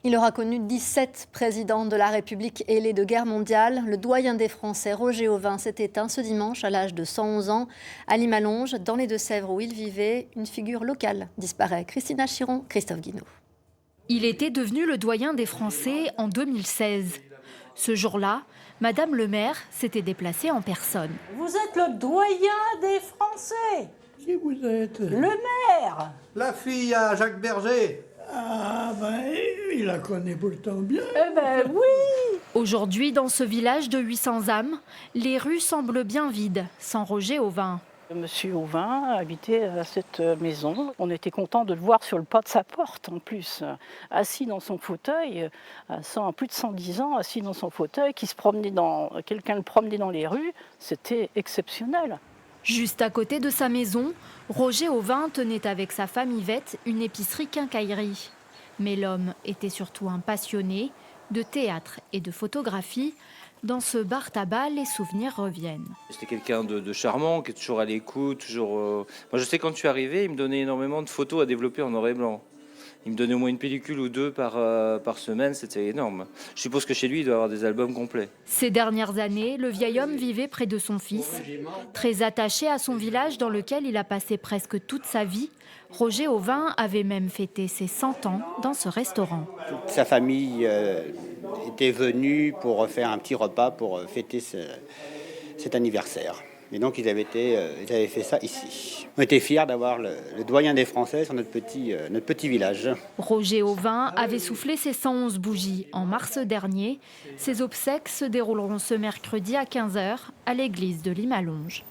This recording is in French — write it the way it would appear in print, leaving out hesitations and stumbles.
Il aura connu 17 présidents de la République et les deux guerres mondiales. Le doyen des Français, Roger Auvin, s'est éteint ce dimanche à l'âge de 111 ans. À Limalonge, dans les Deux-Sèvres où il vivait, une figure locale disparaît. Christina Chiron, Christophe Guinaud. Il était devenu le doyen des Français en 2016. Ce jour-là, Madame le maire s'était déplacée en personne. Vous êtes le doyen des Français. Qui vous êtes? Le maire. La fille à Jacques Berger. Ah ben, il la connaît pourtant bien. Eh ben oui. Aujourd'hui, dans ce village de 800 âmes, les rues semblent bien vides, sans Roger Auvin. Monsieur Auvin habitait à cette maison. On était content de le voir sur le pas de sa porte en plus, assis dans son fauteuil, à plus de 110 ans, assis dans son fauteuil, quelqu'un le promenait dans les rues. C'était exceptionnel. Juste à côté de sa maison, Roger Auvin tenait avec sa femme Yvette une épicerie quincaillerie. Mais l'homme était surtout un passionné de théâtre et de photographie. Dans ce bar-tabac, les souvenirs reviennent. C'était quelqu'un de charmant, qui est toujours à l'écoute, toujours... Moi, je sais quand je suis arrivé, il me donnait énormément de photos à développer en noir et blanc. Il me donnait au moins une pellicule ou deux par semaine, c'était énorme. Je suppose que chez lui, il doit avoir des albums complets. Ces dernières années, le vieil homme vivait près de son fils. Très attaché à son village dans lequel il a passé presque toute sa vie, Roger Auvin avait même fêté ses 100 ans dans ce restaurant. Toute sa famille était venue pour faire un petit repas pour fêter cet anniversaire. Et donc ils avaient fait ça ici. On était fiers d'avoir le doyen des Français sur notre petit village. Roger Auvin avait soufflé ses 111 bougies en mars dernier. Ses obsèques se dérouleront ce mercredi à 15h à l'église de Limalonge.